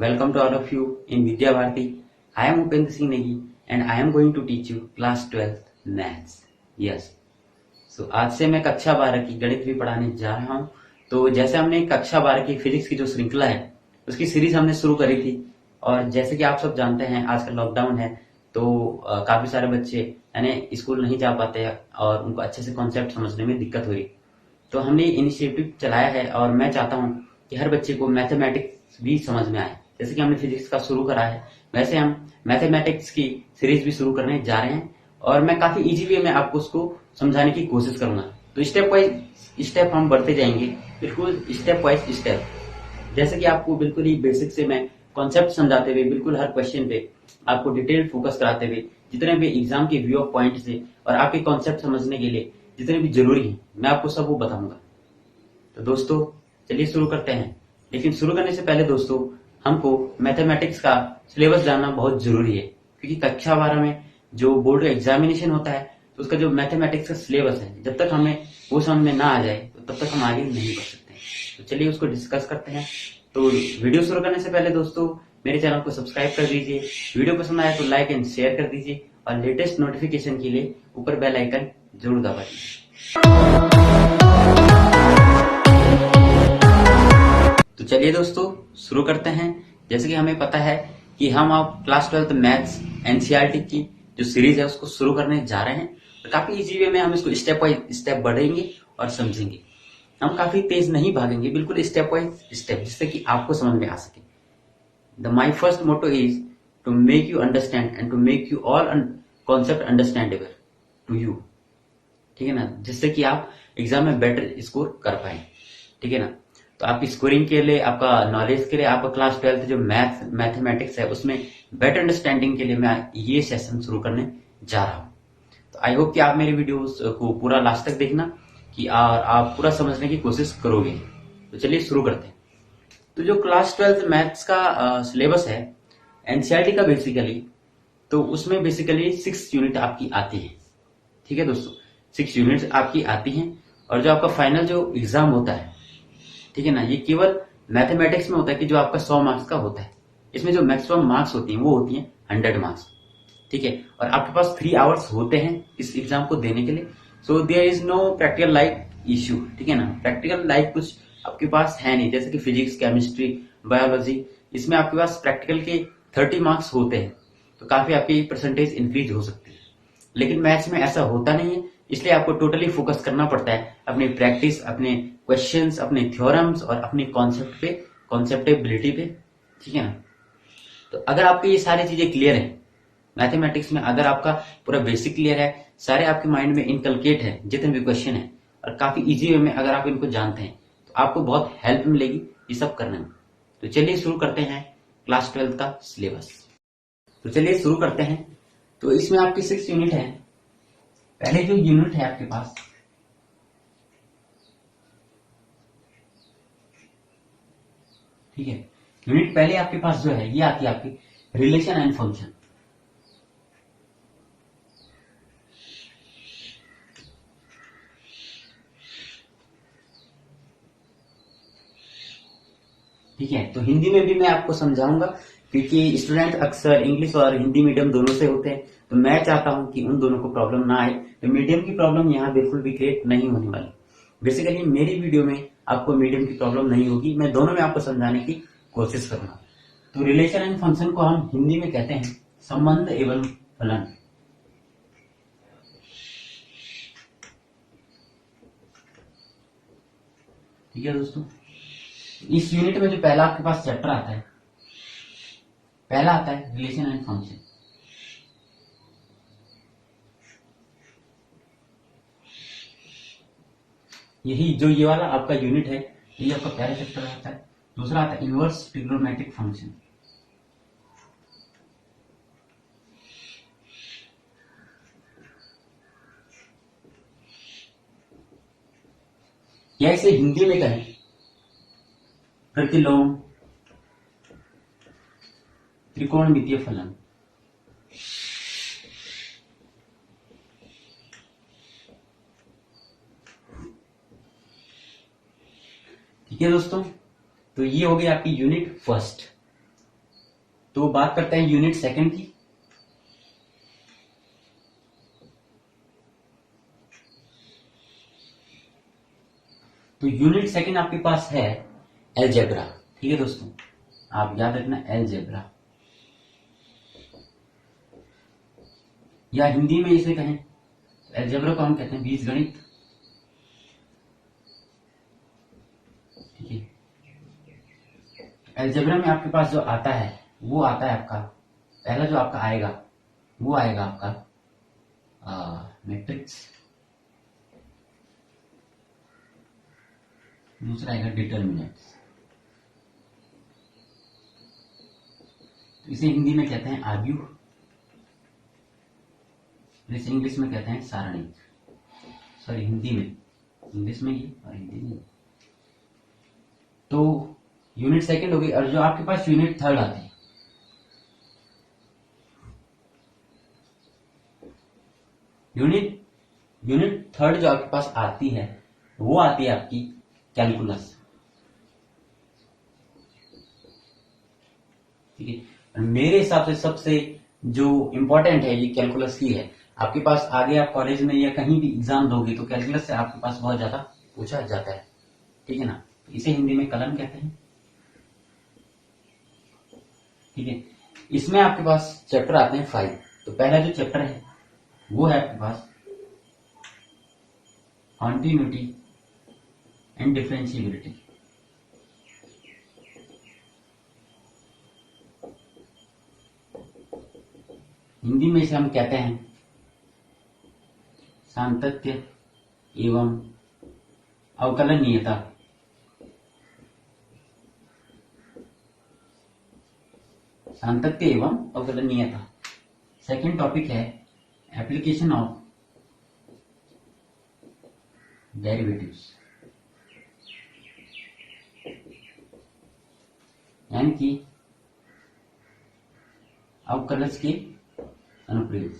welcome to all of you in Vidya Bharati. I am Upendra Singh Negi and I am going to teach you class 12th maths. Yes. So आज से मैं कक्षा 12 की गणित भी पढ़ाने जा रहा हूँ। तो जैसे हमने कक्षा 12 की फिजिक्स की जो श्रृंखला है उसकी सीरीज हमने शुरू करी थी और जैसे कि आप सब जानते हैं आजकल लॉकडाउन है तो काफी सारे बच्चे यानी स्कूल नहीं जा पाते हैं और उनको अच्छे से कॉन्सेप्ट समझने में दिक्कत हो रही। तो हमने इनिशिएटिव चलाया है और मैं चाहता हूँ कि हर बच्चे को मैथमेटिक्स भी समझ में आए। जैसे कि हमने फिजिक्स का शुरू करा है वैसे हम मैथमेटिक्स की सीरीज भी शुरू करने जा रहे हैं और मैं काफी इजी वे में आपको उसको समझाने की कोशिश करूंगा। तो स्टेप वाइज स्टेप हम बढ़ते जाएंगे, बिल्कुल स्टेप वाइज स्टेप। जैसे कि आपको बिल्कुल ही बेसिक से मैं कॉन्सेप्ट समझाते हुए बिल्कुल हर क्वेश्चन पे आपको डिटेल फोकस कराते हुए जितने भी एग्जाम के व्यू ऑफ पॉइंट से और आपके कॉन्सेप्ट समझने के लिए जितने भी जरूरी है मैं आपको सब वो बताऊंगा। तो दोस्तों चलिए शुरू करते हैं। लेकिन शुरू करने से पहले दोस्तों हमको मैथमेटिक्स का सिलेबस जानना बहुत जरूरी है क्योंकि कक्षा 12 में जो बोर्ड एग्जामिनेशन होता है तो उसका जो मैथमेटिक्स का सिलेबस है जब तक हमें वो समझ में ना आ जाए तो तब तक हम आगे नहीं बढ़ सकते। तो चलिए उसको डिस्कस करते हैं। तो वीडियो शुरू करने से पहले दोस्तों मेरे चैनल को सब्सक्राइब कर दीजिए, वीडियो पसंद आए तो लाइक एंड शेयर कर दीजिए और लेटेस्ट नोटिफिकेशन के लिए ऊपर बेल आइकन जरूर दबा दीजिए। तो चलिए दोस्तों शुरू करते हैं। जैसे कि हमें पता है कि हम अब क्लास 12 मैथ्स एनसीईआरटी की जो सीरीज है उसको शुरू करने जा रहे हैं। तो काफी इजी वे में हम इसको स्टेप वाइज स्टेप बढ़ेंगे और समझेंगे। हम काफी तेज नहीं भागेंगे, बिल्कुल स्टेप वाइज स्टेप, जिससे कि आपको समझ में आ सके। My first motto is to make you understand and to make you all concept understandable to you. ठीक है ना, जिससे कि आप एग्जाम में बेटर स्कोर कर पाए। ठीक है ना, तो आपकी स्कोरिंग के लिए, आपका नॉलेज के लिए, आपका क्लास 12 जो मैथमेटिक्स है उसमें बेटर अंडरस्टैंडिंग के लिए मैं ये सेशन शुरू करने जा रहा हूँ। तो आई होप कि आप मेरे वीडियोस को पूरा लास्ट तक देखना कि आप पूरा समझने की कोशिश करोगे। तो चलिए शुरू करते हैं। तो जो क्लास 12 मैथ्स का सिलेबस है एनसीईआरटी का बेसिकली, तो उसमें बेसिकली 6 यूनिट आपकी आती है। ठीक है दोस्तों, 6 यूनिट आपकी आती हैं और जो आपका फाइनल जो एग्जाम होता है, ठीक है ना, ये केवल मैथमेटिक्स में होता है कि जो आपका 100 मार्क्स का होता है। इसमें जो मैक्सिमम मार्क्स होती हैं वो होती हैं 100 मार्क्स। ठीक है, और आपके पास 3 आवर्स होते हैं इस एग्जाम को देने के लिए। So there is no practical like issue. ठीक है ना, प्रैक्टिकल लाइक कुछ आपके पास है नहीं, जैसे कि फिजिक्स, केमिस्ट्री, बायोलॉजी, इसमें आपके पास प्रैक्टिकल के 30 मार्क्स होते हैं तो काफी आपकी परसेंटेज इंक्रीज हो सकती है। लेकिन मैथ्स में ऐसा होता नहीं है, इसलिए आपको टोटली फोकस करना पड़ता है अपनी प्रैक्टिस, अपने क्वेश्चंस, अपने थ्योरम्स और अपनी कॉन्सेप्ट पे, कॉन्सेप्टेबिलिटी पे। ठीक है ना, तो अगर आपकी ये सारी चीजें क्लियर है मैथमेटिक्स में, अगर आपका पूरा बेसिक क्लियर है, सारे आपके माइंड में इनकलकेट है जितने भी क्वेश्चन है और काफी इजी वे में अगर आप इनको जानते हैं तो आपको बहुत हेल्प मिलेगी ये सब करने में। तो चलिए शुरू करते हैं क्लास 12 का सिलेबस। तो चलिए शुरू करते हैं। तो इसमें आपकी 6 यूनिट है। पहले जो यूनिट है आपके पास, ठीक है, यूनिट पहले आपके पास जो है ये आती है आपकी रिलेशन एंड फंक्शन। ठीक है, तो हिंदी में भी मैं आपको समझाऊंगा क्योंकि स्टूडेंट अक्सर इंग्लिश और हिंदी मीडियम दोनों से होते हैं। तो मैं चाहता हूं कि उन दोनों को प्रॉब्लम ना आए। तो मीडियम की प्रॉब्लम यहाँ बिल्कुल भी क्रिएट नहीं होने वाली। बेसिकली मेरी वीडियो में आपको मीडियम की प्रॉब्लम नहीं होगी, मैं दोनों में आपको समझाने की कोशिश करूंगा। तो रिलेशन एंड फंक्शन को हम हिंदी में कहते हैं संबंध एवं फलन। ठीक है दोस्तों, इस यूनिट में जो पहला आपके पास चैप्टर आता है, पहला आता है रिलेशन एंड फंक्शन। यही जो ये वाला आपका यूनिट है ये आपका पहला चैप्टर आता है। दूसरा आता है इनवर्स ट्रिग्नोमेट्रिक फंक्शन। या इसे हिंदी में कहें प्रतिलोम त्रिकोणमितीय फलन। ठीक है दोस्तों, तो ये हो गई आपकी यूनिट फर्स्ट। तो बात करते हैं यूनिट सेकंड की। तो यूनिट सेकंड आपके पास है अलजेब्रा। ठीक है दोस्तों, आप याद रखना अलजेब्रा, या हिंदी में इसे कहें अलजेब्रा को हम कहते हैं बीजगणित। ठीक है, अलजेब्रा में आपके पास जो आता है वो आता है आपका, पहला जो आपका आएगा वो आएगा आपका मैट्रिक्स, दूसरा आएगा डिटर्मिनेंट्स। तो इसे हिंदी में कहते हैं आव्यूह, इसे इंग्लिश में कहते हैं सारणी। सॉरी, हिंदी में, इंग्लिश में ये और हिंदी में। तो यूनिट सेकंड हो गई, और जो आपके पास यूनिट थर्ड आती है, यूनिट थर्ड जो आपके पास आती है वो आती है आपकी कैलकुलस। ठीक है, मेरे हिसाब से सबसे जो इंपॉर्टेंट है ये कैलकुलस ही है। आपके पास आगे आप कॉलेज में या कहीं भी एग्जाम दोगे तो कैलकुलस से आपके पास बहुत ज्यादा पूछा जाता है। ठीक है ना, इसे हिंदी में कलन कहते हैं। ठीक है, इसमें आपके पास चैप्टर आते हैं 5। तो पहला जो चैप्टर है वो है आपके पास कॉन्टिन्यूटी एंड डिफरेंशिएबिलिटी। हिंदी में इसे हम कहते हैं सातत्य एवं अवकलनीयता। सातत्य एवं अवकलनीयता। सेकंड टॉपिक है एप्लीकेशन ऑफ डेरिवेटिव्स, यानी कि अवकलज के अनुप्रयोग।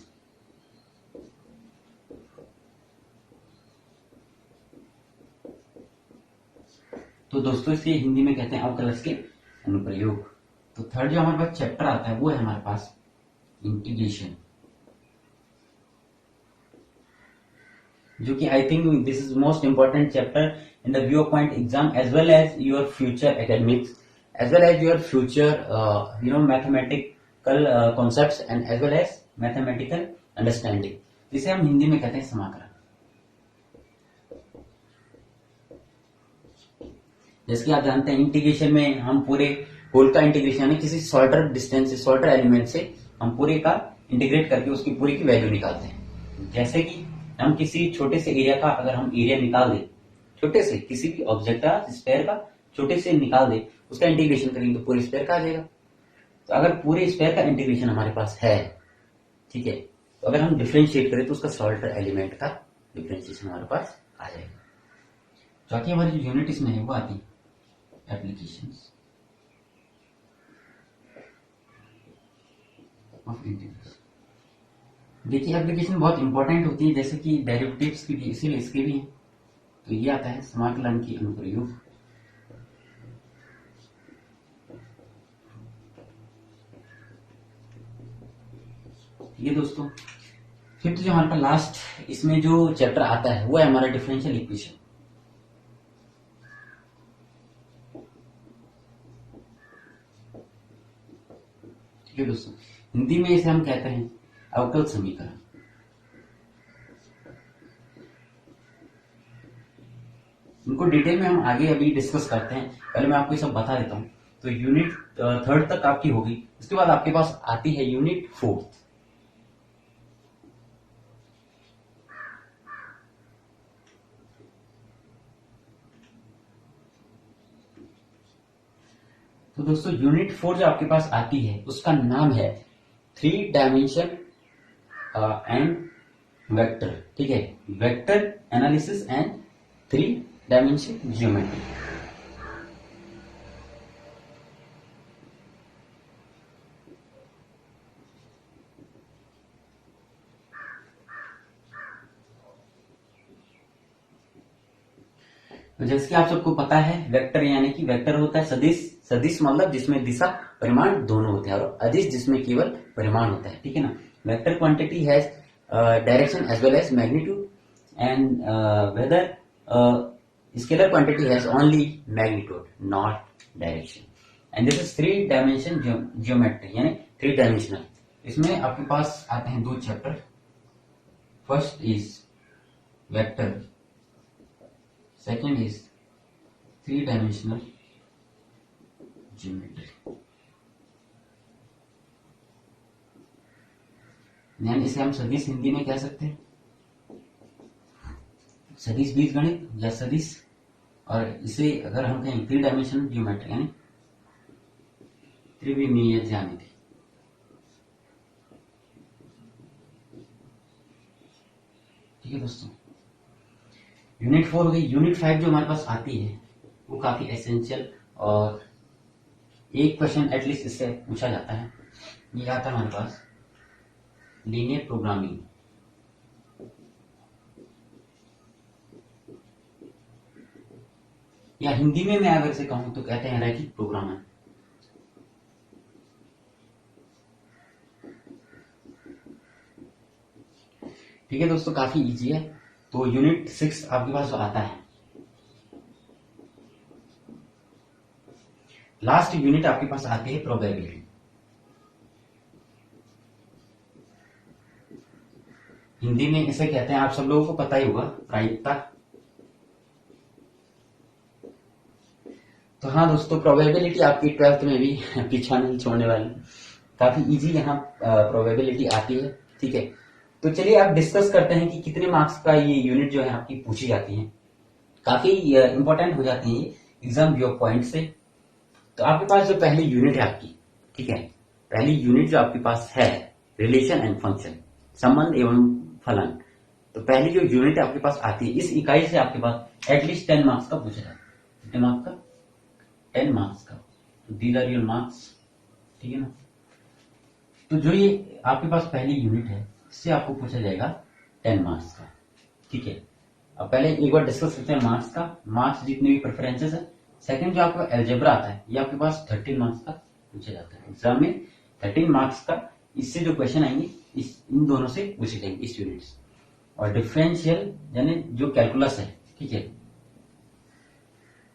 तो दोस्तों इसे हिंदी में कहते हैं अवकलज के अनुप्रयोग। तो थर्ड जो हमारे पास चैप्टर आता है वो है हमारे पास इंटीग्रेशन, जो कि I think this is most important chapter in the view point exam as well as your future academics, as well as your future mathematical concepts and as well as mathematical understanding, जिसे हम हिंदी में कहते हैं समाकलन। जैसे कि आप जानते हैं इंटीग्रेशन में हम पूरे होल का इंटीग्रेशन यानी किसी सॉल्टर डिस्टेंस से, सॉल्टर एलिमेंट से हम पूरे का इंटीग्रेट करके उसकी पूरी की वैल्यू निकालते हैं। जैसे कि हम किसी छोटे से एरिया का अगर हम एरिया निकाल दें, छोटे से किसी भी ऑब्जेक्ट का, स्फीयर का छोटे से निकाल दें, उसका इंटीग्रेशन करेंगे तो पूरे स्फीयर का आ जाएगा। तो अगर पूरे स्फीयर का इंटीग्रेशन हमारे पास है, ठीक है, तो अगर हम डिफरेंशिएट करें तो उसका सॉल्टर एलिमेंट का डिफरेंशिएशन हमारे पास आ जाएगा। चौथी हमारी जो यूनिट इसमें है वो आती है एप्लीकेशंस ऑफ इंटीग्रेशन। देखिए एप्लीकेशन बहुत इंपॉर्टेंट होती है, जैसे कि डेरिवेटिव्स की भी, इसीलिए इसके भी हैं। तो ये आता है समाकलन की अनुप्रयोग। ये दोस्तों फिफ्थ जो हमारे पास लास्ट इसमें जो चैप्टर आता है वो है हमारा डिफरेंशियल इक्वेशन। ठीक है दोस्तों, हिंदी में इसे हम कहते हैं अवकल समीकरण। इनको डिटेल में हम आगे अभी डिस्कस करते हैं, पहले मैं आपको ये सब बता देता हूं। तो यूनिट थर्ड तक आपकी होगी, उसके बाद आपके पास आती है यूनिट फोर्थ। तो दोस्तों यूनिट 4 जो आपके पास आती है उसका नाम है 3 डायमेंशन एंड वेक्टर। ठीक है, vector analysis and 3 dimension geometry. तो जैसे कि आप सबको पता है वेक्टर यानी कि वेक्टर होता है सदिश, सदिश मतलब जिसमें दिशा परिमाण दोनों होते हैं, और अदिश जिसमें केवल परिमाण होता है, ठीक है ना। Vector quantity has direction as well as magnitude, and whether scalar quantity has only magnitude not direction, and this is 3 dimension geometry, यानी 3 डायमेंशनल। इसमें आपके पास आते हैं 2 chapter. First is vector, second is 3 dimensional geometry. यानी इसे हम सदिश हिंदी में कह सकते हैं सदिश बीजगणित या सदिश, और इसे अगर हम कहें 3 डायमेंशनल ज्योमेट्री यानी त्रिविमीय ज्यामिति। ठीक है दोस्तों, यूनिट 4 हो गई। यूनिट 5 जो हमारे पास आती है वो काफी एसेंशियल, और एक क्वेश्चन एटलीस्ट इससे पूछा जाता है। ये आता है हमारे पास लीनियर प्रोग्रामिंग। या हिंदी में मैं अगर इसे कहूं तो कहते हैं रैखिक प्रोग्रामर। ठीक है दोस्तों, काफी इजी है। तो यूनिट 6 आपके पास जो आता है, लास्ट यूनिट आपके पास आती है प्रोबेबिलिटी। हिंदी में इसे कहते हैं, आप सब लोगों को पता ही होगा, प्रायिकता। तो हाँ दोस्तों, प्रोबेबिलिटी आपकी 12th में भी पीछा नहीं छोड़ने वाली, काफी इजी यहाँ प्रोबेबिलिटी आती है। ठीक है, तो चलिए आप डिस्कस करते हैं कि कितने मार्क्स का ये यूनिट जो है आपकी पूछी जाती है। काफी इंपॉर्टेंट हो जाती है एग्जाम व्यू पॉइंट से। तो आपके पास जो पहली यूनिट है आपकी, ठीक है, पहली यूनिट जो आपके पास है रिलेशन एंड फंक्शन, संबंध एवं फलन। तो पहली जो यूनिट आपके पास आती है, इस इकाई से आपके पास एटलीस्ट 10 मार्क्स का पूछा जाता है। कितने मार्क्स का? 10 मार्क्स का। तो दीज आर योर मार्क्स, ठीक है ना। तो जो ये आपके पास पहली यूनिट है, इससे आपको पूछा जाएगा 10 मार्क्स का। ठीक है, अब पहले एक बार डिस्कस करते हैं मार्क्स का। मार्क्स जितने भी प्रेफरेंसेस है। सेकंड जो आपका एल्जेब्रा आता है, ये आपके पास 13 मार्क्स का पूछा जाता है एग्जाम में। 13 मार्क्स का, इससे जो क्वेश्चन आएंगे इन दोनों से पूछे जाएंगे इस यूनिट से। और डिफरेंशियल यानी जो कैलकुलस है, ठीक है,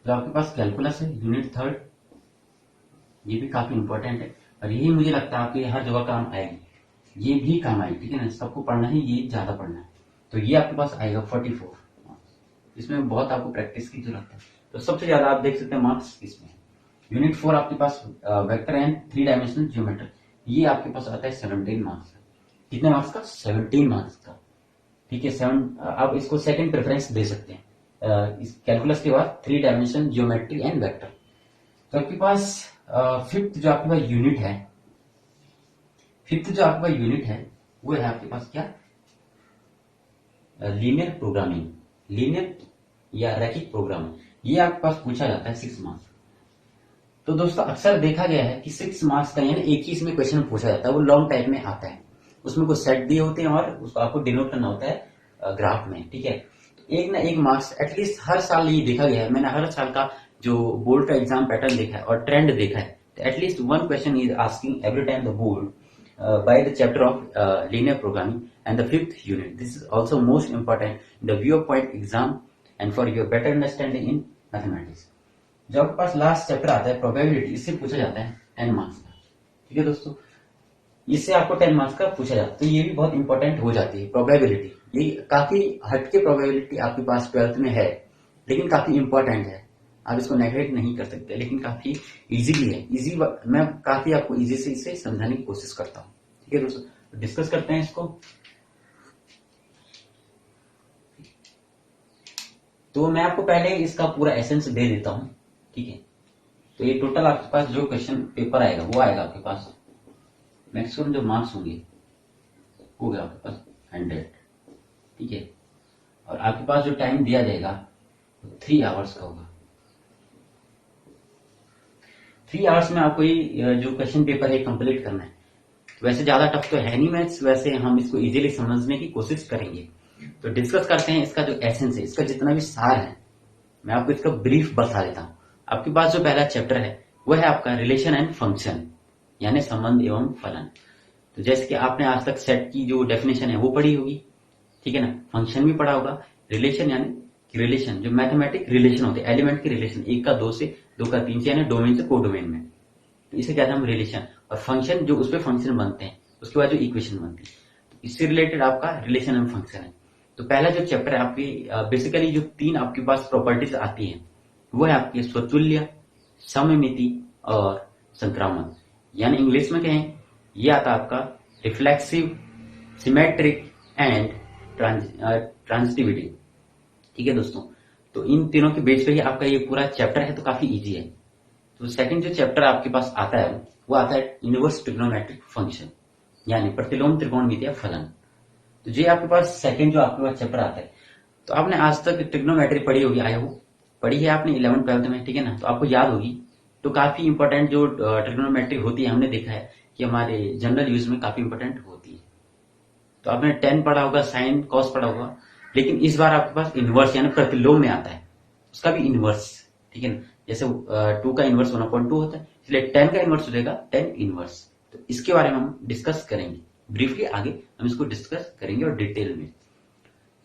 जो आपके पास कैलकुलस है यूनिट 3, ये भी काफी इंपॉर्टेंट है, और यही मुझे लगता है आपके हर जगह काम आएगी। ये भी काम आएगी, ठीक है ना, सबको पढ़ना है, ये ज्यादा पढ़ना है। तो ये आपके पास आएगा 44। इसमें बहुत आपको प्रैक्टिस की जरूरत है। तो सबसे ज्यादा आप देख सकते हैं मार्क्स इसमें। यूनिट 4 आपके पास वेक्टर एंड 3 डायमेंशनल ज्योमेट्री, ये आपके पास आता है 17 मार्क्स का। कितने मार्क्स का? 17 मार्क्स का। ठीक है, 7 आप इसको सेकंड प्रेफरेंस दे सकते हैं इस कैलकुलस के बाद 3 डायमेंशन ज्योमेट्री एंड वेक्टर। तो आपके पास फिफ्थ जो आपके पास यूनिट है, वो है आपके पास क्या? लीनियर प्रोग्रामिंग, लीनियर या रैखिक प्रोग्रामिंग। ये आपके पास पूछा जाता है 6 मार्क्स। तो दोस्तों अक्सर देखा गया है कि 6 मार्क्स का यानी एक ही इसमें क्वेश्चन पूछा जाता है, वो लॉन्ग टाइप में आता है। उसमें कुछ सेट दिए होते हैं और उसको आपको डिनोट करना होता है ग्राफ में। ठीक है, तो एक ना एक मार्क्स एटलीस्ट हर साल ये देखा गया है। मैंने हर साल का जो बोर्ड का एग्जाम पैटर्न देखा है और ट्रेंड देखा है, तो at least 1 question is asking every time the board by the chapter of linear programming and the 5th unit. This is also most important in the viewpoint exam and for your better understanding in mathematics. जो आपके पास last chapter आता है probability, इससे पूछा जाता है 10 marks का। ठीक है दोस्तों, इससे आपको 10 मार्क्स का पूछा जाता है। तो ये भी बहुत इंपॉर्टेंट हो जाती है प्रोबेबिलिटी। ये काफी हटके प्रोबेबिलिटी आपके पास 12th में है, लेकिन काफी इंपॉर्टेंट है। आप इसको नेगलेक्ट नहीं कर सकते, लेकिन काफी इजीली है। इजी मैं काफी आपको इजी से इसे समझाने की कोशिश करता हूँ। ठीक है दोस्तों, डिस्कस करते हैं इसको। तो मैं आपको पहले इसका पूरा एसेंस दे देता हूँ। ठीक है, तो ये टोटल आपके पास जो क्वेश्चन पेपर आएगा वो आएगा आपके पास मैक्सिमम जो मार्क्स होंगे हो गया आपके पास 100। ठीक है, और आपके पास जो टाइम दिया जाएगा वो 3 आवर्स का होगा। 3 आवर्स में आपको ये जो क्वेश्चन पेपर है कंप्लीट करना है। वैसे ज्यादा टफ तो है नहीं मैथ्स, वैसे हम इसको इजीली समझने की कोशिश करेंगे। तो डिस्कस करते हैं इसका जो एसेंस है, इसका जितना भी सार है, मैं आपको इसका ब्रीफ बता देता हूँ। आपके पास जो पहला चैप्टर है वो है आपका रिलेशन एंड फंक्शन, यानी संबंध एवं फलन। तो जैसे कि आपने आज तक सेट की जो डेफिनेशन है वो पढ़ी होगी, ठीक है ना। फंक्शन भी पढ़ा होगा। रिलेशन यानी रिलेशन, जो मैथमेटिक रिलेशन होते हैं, एलिमेंट के रिलेशन, एक का दो से, दो का तीन से, यानी डोमेन से कोडोमेन में, तो इसे कहते हैं हम रिलेशन। और फंक्शन, जो उसपे फंक्शन बनते हैं, उसके बाद जो इक्वेशन बनती है, तो इससे रिलेटेड आपका रिलेशन एंड फंक्शन है। तो पहला जो चैप्टर है आपकी, बेसिकली जो तीन आपके पास प्रॉपर्टीज आती हैं वो है आपकी स्वतुल्य, सममिति और संक्रामक, यानी इंग्लिश में कहें ये आता है आपका रिफ्लेक्सिव, सिमेट्रिक एंड ट्रांजिटिविटी, ठीक है दोस्तों। तो इन तीनों के बेस पे ही आपका ये पूरा चैप्टर है, तो काफी इजी है। तो सेकंड जो चैप्टर आपके पास आता है वो आता है इनवर्स ट्रिग्नोमेट्रिक फंक्शन, यानी प्रतिलोम त्रिकोणमितीय फलन। तो ये आपके पास सेकंड जो आपके पास चैप्टर आता है। तो आपने आज तक ट्रिग्नोमेट्री पढ़ी होगी, आई होप पढ़ी है आपने 11th 12th में, ठीक है ना, तो आपको याद होगी। तो काफी इंपॉर्टेंट जो ट्रिग्नोमेट्री होती है, हमने देखा है कि हमारे जनरल यूज में काफी इंपॉर्टेंट होती है। तो आपने 10 पढ़ा होगा, साइन कॉस पढ़ा होगा, लेकिन इस बार आपके पास इनवर्स यानी प्रतिलोम में आता है, उसका भी इनवर्स, ठीक है ना। जैसे 2 का इनवर्स 1/2 होता है, इसलिए 10 का इनवर्स हो जाएगा 10 इनवर्स। तो इसके बारे में हम डिस्कस करेंगे ब्रीफली, आगे हम इसको डिस्कस करेंगे और डिटेल में।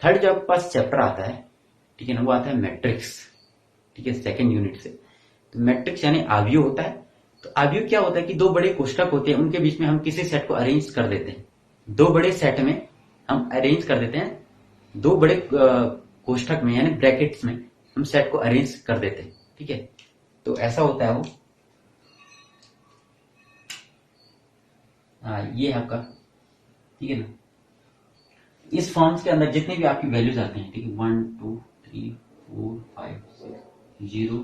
थर्ड जो आपके पास चैप्टर आता है, ठीक है ना, वो आता है मैट्रिक्स, ठीक है, सेकंड यूनिट से। तो मैट्रिक्स यानी आव्यूह होता है। तो आव्यूह क्या होता है कि दो बड़े कोष्ठक होते हैं, उनके बीच में हम किसी सेट को अरेंज कर देते हैं। दो बड़े सेट में हम अरेंज कर देते हैं, दो बड़े कोष्ठक में यानी ब्रैकेट्स में हम सेट को अरेंज कर देते हैं, ठीक है। तो ऐसा होता है वो, ये आपका, ठीक है ना। इस फॉर्म्स के अंदर जितने भी आपकी वैल्यूज आते हैं, ठीक है, 1 2 3 4 5 6 0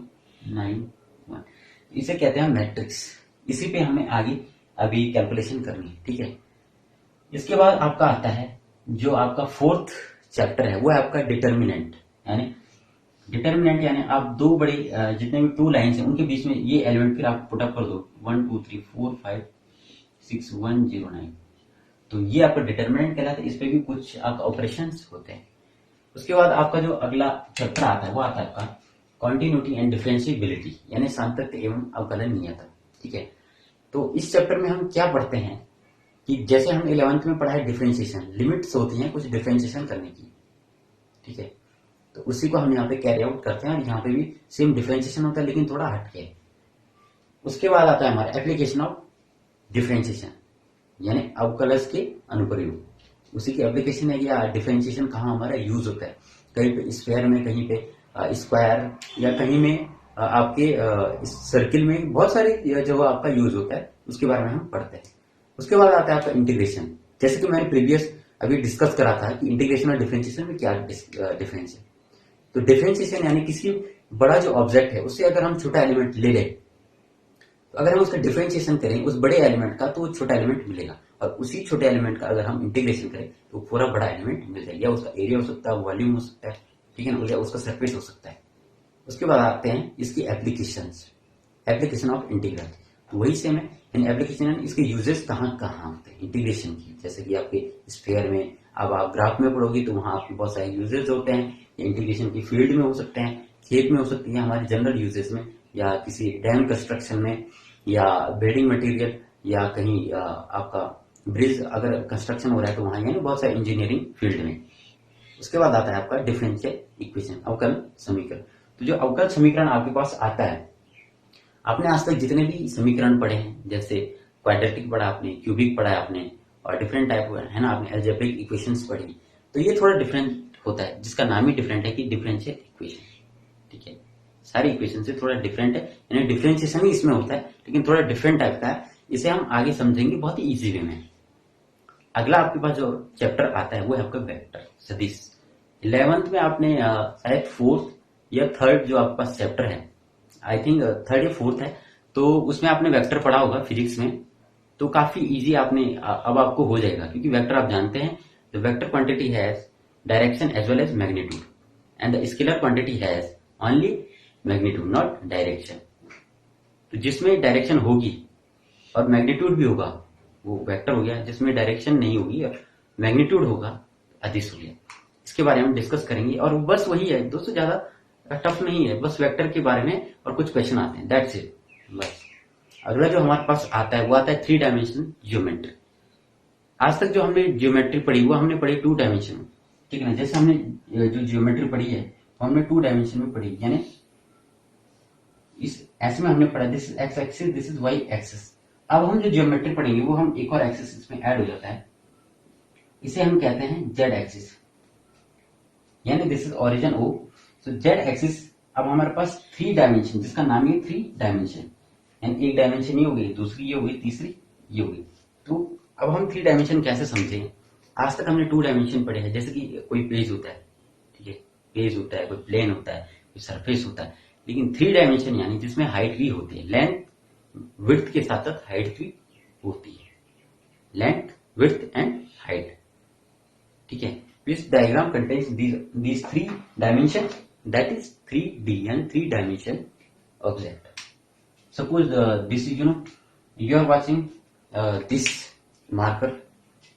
9 1, इसे कहते हैं मैट्रिक्स। इसी पे हमें आगे अभी कैलकुलेशन करनी है, ठीक है। इसके बाद आपका आता है जो आपका फोर्थ चैप्टर है, वो है आपका डिटर्मिनेंट। यानी आप दो बड़े जितने भी 2 लाइन्स हैं उनके बीच में ये एलिमेंट फिर आप पुटअप कर दो, 1 2 3 4 5 6 1 0 9, तो ये आपका डिटर्मिनेंट कहलाता है। इस पे भी कुछ आपका ऑपरेशंस होते हैं। उसके बाद आपका जो अगला चैप्टर आता है वो आता है आपका कॉन्टिन्यूटी एंड डिफरेंशिएबिलिटी, यानी सातत्य एवं अवकलनीयता, ठीक है। तो इस चैप्टर में हम क्या पढ़ते हैं कि जैसे हम 11th में पढ़ा है डिफरेंशिएशन, लिमिट्स होती हैं कुछ डिफरेंशिएशन करने की, ठीक है। तो उसी को हम यहाँ पे कैरी आउट करते हैं, और यहाँ पे भी सेम डिफरेंशिएशन होता है लेकिन थोड़ा हटके। उसके बाद आता है हमारा एप्लीकेशन ऑफ डिफरेंशिएशन, यानी अवकलज के अनुप्रयोग, उसी की एप्लीकेशन है, या डिफरेंशिएशन कहाँ हमारा यूज होता है, कहीं पे स्क्वायर में, कहीं पे स्क्वायर, या कहीं में आपके सर्किल में, बहुत सारे जो आपका यूज होता है उसके बारे में हम पढ़ते हैं। उसके बाद आता है आपका इंटीग्रेशन, जैसे कि मैंने प्रीवियस अभी डिस्कस करा था कि इंटीग्रेशन और डिफरेंशिएशन में क्या डिफरेंस है। तो डिफरेंशिएशन यानी किसी बड़ा जो ऑब्जेक्ट है उससे अगर हम छोटा एलिमेंट ले लें, तो अगर हम उसका डिफरेंशिएशन करें उस बड़े एलिमेंट का, तो छोटा एलिमेंट मिलेगा, और उसी छोटे एलिमेंट का अगर हम इंटीग्रेशन करें तो पूरा बड़ा एलिमेंट मिल जाएगा, या उसका एरिया हो सकता है, वॉल्यूम हो सकता है, ठीक है ना, या उसका सरफेस हो सकता है। उसके बाद आते हैं इसकी एप्लीकेशन ऑफ इंटीग्रल, तो वही सेम है। इन एप्लीकेशन इसके यूजेस कहाँ होते हैं इंटीग्रेशन की, जैसे कि आपके स्फीयर में, अब आप ग्राफ में पढ़ोगे तो वहां आपके बहुत सारे यूजेस होते हैं। इंटीग्रेशन की फील्ड में हो सकते हैं, खेत में हो सकती है, हमारे जनरल यूजेस में, या किसी डैम कंस्ट्रक्शन में, या बिल्डिंग मटेरियल, या कहीं आपका ब्रिज अगर कंस्ट्रक्शन हो रहा है तो वहां, यानी बहुत सारे इंजीनियरिंग फील्ड में। उसके बाद आता है आपका डिफरेंशियल इक्वेशन, अवकल समीकरण। तो जो अवकल समीकरण आपके पास आता है, आपने आज तक जितने भी समीकरण पढ़े हैं, जैसे क्वाड्रेटिक पढ़ा आपने, क्यूबिक पढ़ा आपने, और डिफरेंट टाइप है ना, आपने अलजेब्रिक इक्वेशंस पढ़ी, तो ये थोड़ा डिफरेंट होता है, जिसका नाम ही डिफरेंट है कि डिफरेंशियल इक्वेशन, ठीक है। सारी इक्वेशन से थोड़ा डिफरेंट है, यानी डिफरेंशिएशन ही इसमें होता है लेकिन थोड़ा डिफरेंट टाइप का है। इसे हम आगे समझेंगे बहुत ही इजी वे में। अगला आपके पास जो चैप्टर आता है वो है आपका वेक्टर सदिश। 11th में आपने शायद 4th या 3rd जो आपके पास चैप्टर है, आई थिंक 3rd या 4th है, तो उसमें आपने वेक्टर पढ़ा होगा फिजिक्स में। तो काफी इजी आपने अब आपको हो जाएगा, क्योंकि वेक्टर आप जानते हैं, the vector quantity has direction as well as magnitude, and the scalar quantity has only magnitude not direction. तो जिसमें डायरेक्शन होगी और मैग्नीट्यूड भी होगा वो वेक्टर हो गया, जिसमें डायरेक्शन नहीं होगी और मैग्नीट्यूड होगा अदिश हो गया। इसके बारे में डिस्कस करेंगे, और बस वही है दोस्तों, ज्यादा टफ नहीं है, बस वेक्टर के बारे में और कुछ क्वेश्चन आते हैं, दैट्स इट बस। अगला जो हमारे पास आता है वो आता है 3 डायमेंशनल ज्योमेट्री। आज तक जो हमने ज्योमेट्री पढ़ी वो हमने पढ़ी 2 डायमेंशन में, ठीक है ना। जैसे हमने जो ज्योमेट्री पढ़ी है वो हमने 2 डायमेंशन में पढ़ी, यानी इस ऐसे में हमने पढ़ा this is x axis, this is y axis. अब हम जो ज्योमेट्री पढ़ेंगे वो हम एक और एक्सिस इसमें ऐड हो जाता है, इसे हम कहते हैं जेड एक्सिस, यानी this is origin O. So z axis अब हमारे पास 3 डायमेंशन, जिसका नाम है 3 डायमेंशन, यानी एक डायमेंशन ये हो गई, दूसरी ये हो गई, तीसरी ये हो गई। तो अब हम 3 डायमेंशन कैसे समझें। आज तक हमने 2 डायमेंशन पढ़े हैं, जैसे कि कोई पेज होता है, ठीक है, पेज होता है, कोई प्लेन होता है, कोई सरफेस होता है, लेकिन 3 डायमेंशन यानी जिसमें हाइट भी होती है, लेंथ विड्थ के साथ साथ हाइट भी होती है, लेंथ विड्थ एंड हाइट, ठीक है। This diagram contains these 3 dimension, that is 3D and 3 dimension object. Suppose this is, you are watching this marker,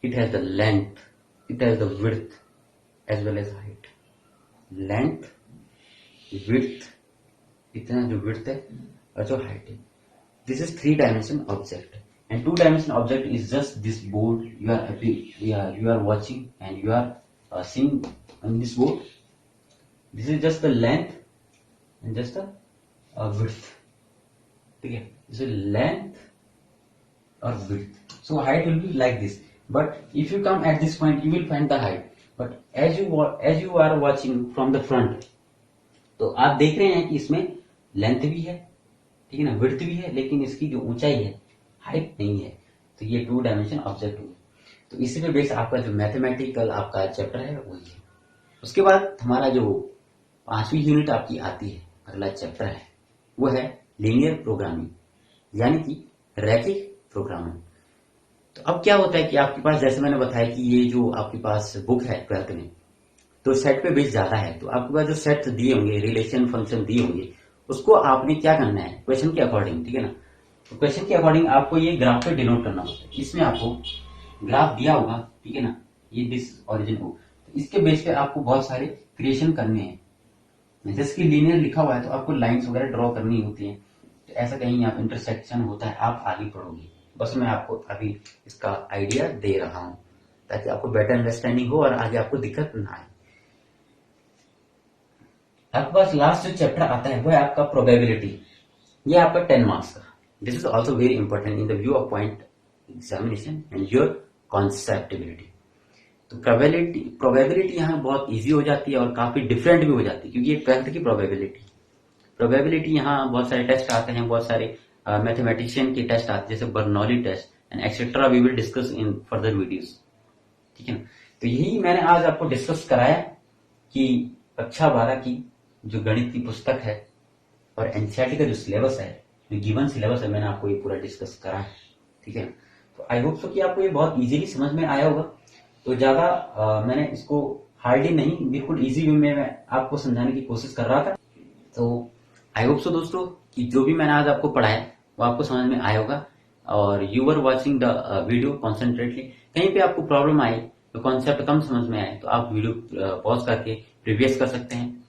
it has the length, it has the width as well as height, length width, इतना जो width है और जो height है, this is 3 dimension object, and 2 dimension object is just this board you are watching and you are seeing on this board. This is just the length and just the width, ठीक है, this is length or width. So height will be like this, but if you come at this point you will find the height, but as you are watching from the front, तो आप देख रहे हैं कि इसमें length भी है, ठीक है ना, विड्थ भी है, लेकिन इसकी जो ऊंचाई है हाइट नहीं है। तो ये 2 डायमेंशन ऑब्जेक्ट हुए। तो इसी पे बेस आपका जो मैथमेटिकल आपका चैप्टर है वही है। उसके बाद हमारा जो 5वीं यूनिट आपकी आती है, अगला चैप्टर है वो है लीनियर प्रोग्रामिंग, यानी कि रैखिक प्रोग्रामिंग। तो अब क्या होता है कि आपके पास, जैसे मैंने बताया कि ये जो आपके पास बुक है 12th में, तो सेट पे बेस ज्यादा है, तो आपके पास जो सेट दिए होंगे, रिलेशन फंक्शन दिए होंगे, उसको आपने क्या करना है क्वेश्चन के अकॉर्डिंग, ठीक है ना। तो क्वेश्चन के अकॉर्डिंग आपको ये ग्राफ पे डिनोट करना होता है। इसमें आपको ग्राफ दिया होगा, ठीक है ना, ये दिस ओरिजिन हो, तो इसके बेस पे आपको बहुत सारे क्रिएशन करने हैं। जैसे कि लीनियर लिखा हुआ है तो आपको लाइंस वगैरह ड्रॉ करनी होती है, तो ऐसा कहीं आप इंटरसेक्शन होता है, आप आगे पढ़ोगे। बस मैं आपको अभी इसका आइडिया दे रहा हूं ताकि आपको बेटर अंडरस्टैंडिंग हो और आगे आपको दिक्कत ना आए। आपके पास लास्ट जो चैप्टर आता है वो है आपका प्रोबेबिलिटी, ये आपका 10 मार्क्स का। This is also very important in the view of point examination and your conceptability. तो प्रोबेबिलिटी यहाँ बहुत इजी हो जाती है और काफी डिफरेंट भी हो जाती है, क्योंकि ये 12th की प्रोबेबिलिटी यहाँ बहुत सारे टेस्ट आते हैं, बहुत सारे मैथमेटिशियन के टेस्ट आते हैं, जैसे Bernoulli test and etcetera, we will discuss in further videos, ठीक है ना। तो यही मैंने आज आपको डिस्कस कराया कि कक्षा 12 की जो गणित की पुस्तक है और एनसीईआरटी का जो सिलेबस है, जो गिवन सिलेबस है, मैंने आपको ये पूरा डिस्कस करा है, ठीक है। तो आई होप सो कि आपको ये बहुत इजीली समझ में आया होगा। तो ज्यादा मैंने इसको हार्डली नहीं, बिल्कुल इजी वे में मैं आपको समझाने की कोशिश कर रहा था। तो आई होप सो दोस्तों कि जो भी मैंने आज आपको पढ़ाया वो आपको समझ में आया होगा और you are watching the video concentratedly. कहीं पे आपको प्रॉब्लम आई, तो कॉन्सेप्ट कम समझ में आए, तो आप वीडियो पॉज करके प्रीवियस कर सकते हैं।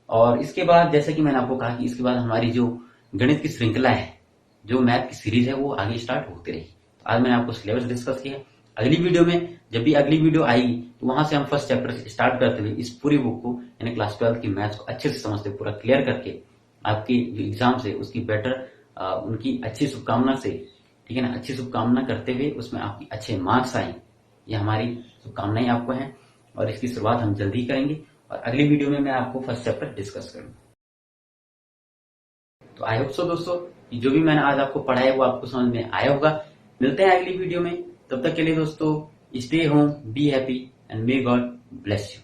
और इसके बाद जैसे कि मैंने आपको कहा कि इसके बाद हमारी जो गणित की श्रृंखला है, जो मैथ की सीरीज है, वो आगे स्टार्ट होती रही। तो आज मैंने आपको सिलेबस डिस्कस किया। अगली वीडियो में, जब भी अगली वीडियो आएगी, तो वहां से हम फर्स्ट चैप्टर से स्टार्ट करते हुए इस पूरी बुक को, यानी क्लास 12 की मैथ्स को अच्छे से समझते, पूरा क्लियर करके आपकी जो एग्जाम से उसकी बेटर उनकी अच्छी शुभकामना से, ठीक है ना, अच्छी शुभकामना करते हुए उसमें आपकी अच्छे मार्क्स आए, ये हमारी शुभकामनाएं आपको हैं। और इसकी शुरुआत हम जल्दी करेंगे और अगली वीडियो में मैं आपको फर्स्ट चैप्टर डिस्कस करूंगा। तो आई होप सो दोस्तों कि जो भी मैंने आज आपको पढ़ाया वो आपको समझ में आया होगा। मिलते हैं अगली वीडियो में, तब तक के लिए दोस्तों stay home, be happy and may God bless you.